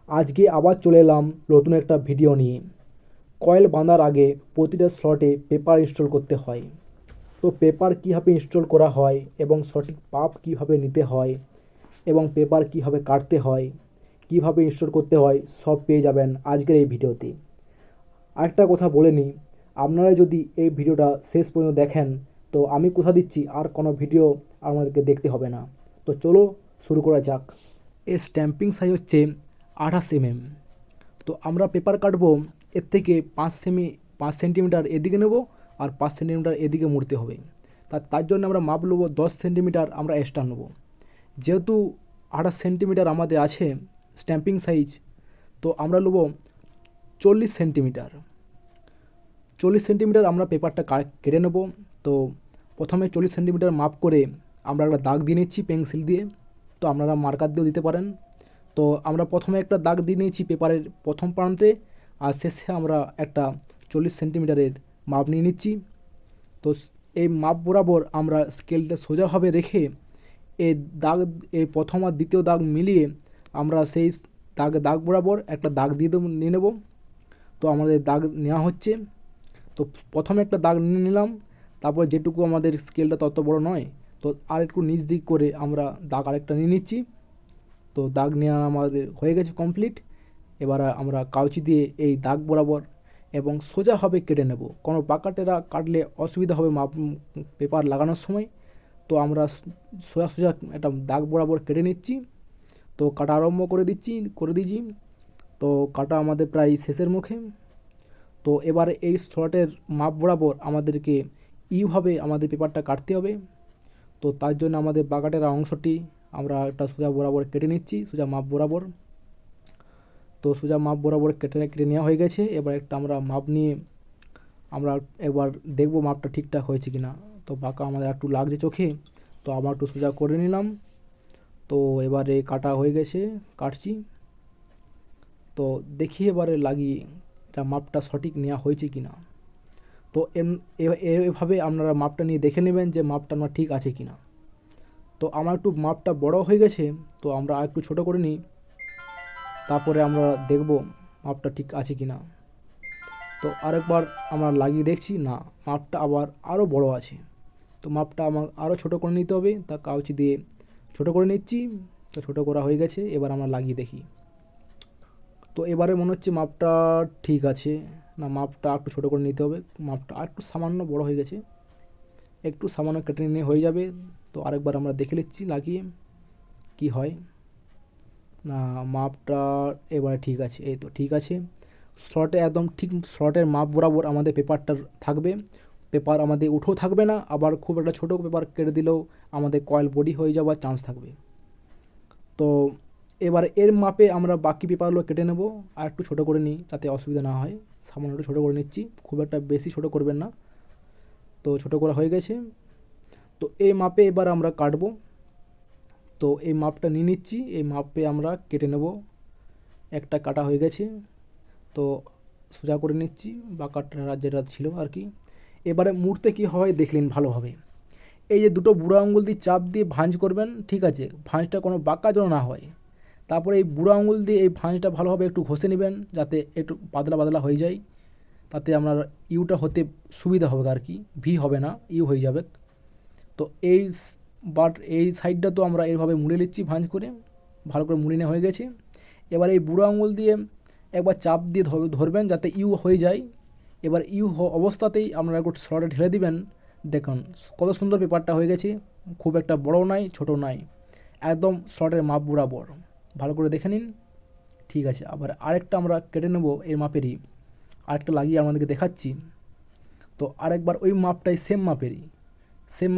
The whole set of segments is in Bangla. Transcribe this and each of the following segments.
আজকে আবার চলে এলাম নতুন একটা ভিডিও নিয়ে। কয়েল বাঁধার আগে প্রতিটা স্লটে পেপার ইনস্টল করতে হয়। তো পেপার কীভাবে ইনস্টল করা হয় এবং সঠিক পাপ কীভাবে নিতে হয় এবং পেপার কীভাবে কাটতে হয়, কীভাবে ইনস্টল করতে হয়, সব পেয়ে যাবেন আজকের এই ভিডিওতে। আরেকটা কথা বলে নিই, আপনারা যদি এই ভিডিওটা শেষ পর্যন্ত দেখেন তো আমি কথা দিচ্ছি আর কোনো ভিডিও আমাদেরকে দেখতে হবে না। তো চলো শুরু করা যাক। এর স্ট্যাম্পিং সাইজ হচ্ছে 28 mm। তো আমরা পেপার কাটবো এর থেকে 5 সেন্টিমিটার এদিকে নেব আর 5 সেন্টিমিটার এদিকে মুড়তে হবে। তার জন্য আমরা মাপ নেবো 10 সেন্টিমিটার আমরা এক্সট্রা নেব। যেহেতু 28 সেন্টিমিটার আমাদের আছে স্ট্যাম্পিং সাইজ, তো আমরা নেব 40 সেন্টিমিটার। 40 সেন্টিমিটার আমরা পেপারটা কেটে নেব। তো প্রথমে 40 সেন্টিমিটার মাপ করে আমরা একটা দাগ দিয়ে নিচ্ছি পেন্সিল দিয়ে। তো আপনারা মার্কার দিয়েও দিতে পারেন। তো আমরা প্রথমে একটা দাগ দিয়ে নিয়েছি পেপারের প্রথম প্রান্তে, আর শেষে আমরা একটা 40 সেন্টিমিটারের মাপ নিয়ে নিচ্ছি। তো এই মাপ বরাবর আমরা স্কেলটা সোজাভাবে রেখে এই দাগ, এই প্রথম আর দ্বিতীয় দাগ মিলিয়ে আমরা সেই দাগ বরাবর একটা দাগ নিয়ে নেব। তো আমাদের দাগ নেওয়া হচ্ছে। তো প্রথমে একটা দাগ নিয়ে নিলাম, তারপর যেটুকু আমাদের স্কেলটা তত বড় নয়, তো আর একটু নিচ দিক করে আমরা দাগ আরেকটা নিয়ে নিচ্ছি। তো দাগ নেওয়া আমাদের হয়ে গেছে কমপ্লিট। এবার আমরা কাউচি দিয়ে এই দাগ বরাবর এবং সোজাভাবে কেটে নেব। কোনো বাঁকা টেরা কাটলে অসুবিধা হবে পেপার লাগানোর সময়। তো আমরা সোজা সোজা একটা দাগ বরাবর কেটে নিচ্ছি। তো কাটা আরম্ভ করে দিয়েছি। তো কাটা আমাদের প্রায় শেষের মুখে। তো এবার এই স্লটের মাপ বরাবর আমাদেরকে এইভাবে আমাদের পেপারটা কাটতে হবে। তো তার জন্য আমাদের বাঁকাটেরা অংশটি আমরা একটা সোজা বরাবর কেটে নিচ্ছি, সোজা মাপ বরাবর। তো সোজা মাপ বরাবর কেটে নেওয়া হয়ে গেছে। এবার একটা আমরা মাপ নিয়ে আমরা একবার দেখব মাপটা ঠিকঠাক হয়েছে কি না। তো বাঁকা আমাদের একটু লাগছে চোখে, তো আবার একটু সোজা করে নিলাম। তো এবারে কাটা হয়ে গেছে, কাটছি। তো দেখি এবারে লাগিয়ে এটা মাপটা সঠিক নেওয়া হয়েছে কি না। তো এভাবে আপনারা মাপটা নিয়ে দেখে নেবেন যে মাপটা আমার ঠিক আছে কি না। তো আমার একটু মাপটা বড় হয়ে গেছে, তো আমরা আর একটু ছোটো করে নিই, তারপরে আমরা দেখব মাপটা ঠিক আছে কি না। তো আরেকবার আমরা লাগিয়ে দেখছি, না, মাপটা আবার আরও বড় আছে। তো মাপটা আমার আরও ছোটো করে নিতে হবে। তা কাউচি দিয়ে ছোটো করে নিচ্ছি। তো ছোটো করা হয়ে গেছে, এবার আমরা লাগিয়ে দেখি। তো এবারে মনে হচ্ছে মাপটা ঠিক আছে। না, মাপটা একটু ছোটো করে নিতে হবে। মাপটা আর একটু সামান্য বড় হয়ে গেছে, একটু সামান্য কেটে নিয়ে হয়ে যাবে। তো আরেকবার আমরা দেখে নিচ্ছি লাগিয়ে কি হয়। না, মাপটা এবারে ঠিক আছে, এই তো ঠিক আছে। স্লটে একদম ঠিক স্লটের মাপ বরাবর আমাদের পেপারটা থাকবে। পেপার আমাদের উঠেও থাকবে না, আবার খুব একটা ছোটো পেপার কেটে দিলেও আমাদের কয়েল বডি হয়ে যাওয়ার চান্স থাকবে। তো এবার এর মাপে আমরা বাকি পেপারগুলো কেটে নেব। আর একটু ছোটো করে নিই যাতে অসুবিধা না হয়। সামান্য একটু ছোটো করে নিচ্ছি, খুব একটা বেশি ছোটো করবেন না। তো ছোটো করা হয়ে গেছে। তো এই মাপে এবার আমরা কাটবো। তো এই মাপটা নিয়ে নিচ্ছি, এই মাপে আমরা কেটে নেব। একটা কাটা হয়ে গেছে। তো সোজা করে নিচ্ছি বাঁকাটা যেটা ছিল আর কি। এবারে মুড়তে কী হয় দেখলেন ভালোভাবে। এই যে দুটো বুড়ো আঙুল দিয়ে চাপ দিয়ে ভাঁজ করবেন, ঠিক আছে, ভাঁজটা কোনো বাঁকা যেন না হয়। তারপরে এই বুড়ো আঙুল দিয়ে এই ভাঁজটা ভালোভাবে একটু ঘষে নেবেন যাতে একটু পাতলা পাতলা হয়ে যায়। তাতে আপনার ইউটা হতে সুবিধা হবে আর কি, ভি হবে না, ইউ হয়ে যাবে। তো এই সাইডটা তো আমরা এইভাবে মুড়ে নিচ্ছি ভাঁজ করে, ভালো করে মুড়ে নেওয়া হয়ে গেছে। এবার এই বুড়ো আঙুল দিয়ে একবার চাপ দিয়ে ধরবেন যাতে ইউ হয়ে যায়। এবার ইউ অবস্থাতেই আপনারা একটু স্লটে ঢেলে দিবেন। দেখুন কত সুন্দর পেপারটা হয়ে গেছে, খুব একটা বড় নাই ছোটো নাই, একদম স্লটের মাপ বরাবর। ভালো করে দেখে নিন, ঠিক আছে। আবার আরেকটা আমরা কেটে নেব এই মাপেরই, আরেকটা লাগিয়ে আপনাদেরকে দেখাচ্ছি। তো আরেকবার ওই মাপটাই সেম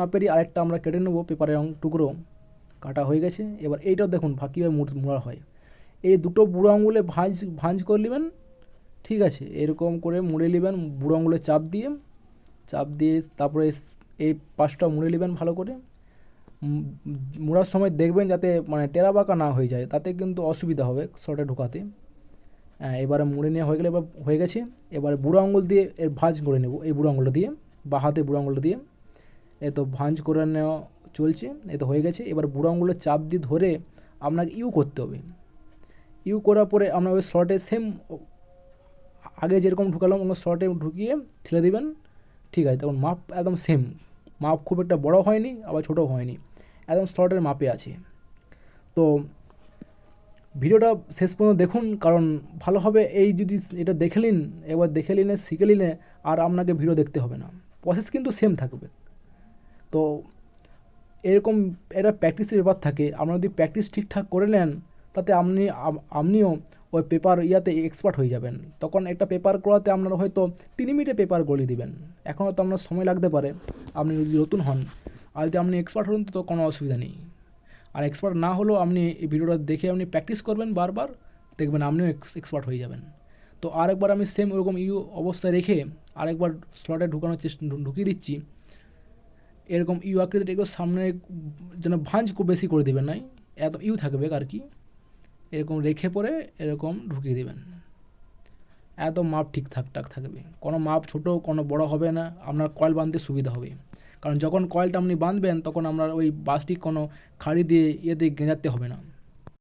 মাপেরই আরেকটা আমরা কেটে নেব পেপারের টুকরো। কাটা হয়ে গেছে। এবার এইটাও দেখুন কীভাবে মোড়া হয়। এই দুটো বুড়ো আঙুলে ভাঁজ করে নেবেন, ঠিক আছে, এরকম করে মুড়ে নেবেন বুড়ো আঙুলে চাপ দিয়ে তারপরে এই পাশটা মুড়ে নেবেন ভালো করে। মোড়ার সময় দেখবেন যাতে মানে টেরা বাঁকা না হয়ে যায়, তাতে কিন্তু অসুবিধা হবে শর্টে ঢোকাতে। এবারে মুড়ে নেওয়া হয়ে গেলে হয়ে গেছে। এবারে বুড়ো আঙুল দিয়ে এর ভাঁজ করে নেব, এই বুড়ো আঙুলটা দিয়ে, বা হাতে বুড়ো আঙুলটা দিয়ে এ তো ভাঁজ করে নেওয়া চলছে। এ তো হয়ে গেছে। এবার বুড়ো আঙুলের চাপ দিয়ে ধরে আপনাকে ইউ করতে হবে। ইউ করার পরে আমরা ওই স্লটে সেম আগে যেরকম ঢুকালাম ওই স্লটে ঢুকিয়ে ঠেলে দিবেন, ঠিক আছে। তখন মাপ একদম সেম, মাপ খুব একটা বড় হয়নি আবার ছোটো হয়নি, একদম স্লটের মাপে আছে। তো ভিডিওটা শেষ পর্যন্ত দেখুন, কারণ ভালো হবে এই যদি এটা দেখে নিন, একবার দেখে নিলে শিখে নিলে আর আপনাকে ভিডিও দেখতে হবে না, প্রসেস কিন্তু সেম থাকবে। তো এরকম একটা প্র্যাকটিসের ব্যাপার থাকে, আপনারা যদি প্র্যাকটিস ঠিকঠাক করে নেন তাতে আপনিও ওই পেপার ইয়াতে এক্সপার্ট হয়ে যাবেন। তখন একটা পেপার করাতে আপনারা হয়তো 3 মিনিটে পেপার গলিয়ে দিবেন। এখন হয়তো আপনার সময় লাগতে পারে আপনি যদি নতুন হন, আর যদি আপনি এক্সপার্ট হন তো কোনো অসুবিধা নেই। আর এক্সপার্ট না হলেও আপনি এই ভিডিওটা দেখে আপনি প্র্যাকটিস করবেন বারবার, দেখবেন আপনিও এক্সপার্ট হয়ে যাবেন। তো আরেকবার আমি সেম ওরকম ইউ অবস্থায় রেখে আরেকবার স্লটে ঢুকানোর ঢুকিয়ে দিচ্ছি। এরকম ইউ আকৃতিটা একটু সামনে যেন ভাঁজ খুব বেশি করে দেবেন নাই, এত ইউ থাকবে আর কি, এরকম রেখে পরে এরকম ঢুকিয়ে দেবেন। একদম মাপ ঠিকঠাক থাকবে, কোনো মাপ ছোটো কোনো বড় হবে না, আপনার কয়েল বাঁধতে সুবিধা হবে। কারণ যখন কয়েলটা আপনি বাঁধবেন তখন আপনার ওই বাসটি কোনো খাড়ি দিয়ে ইয়ে দিয়ে গেঁজাতে হবে না।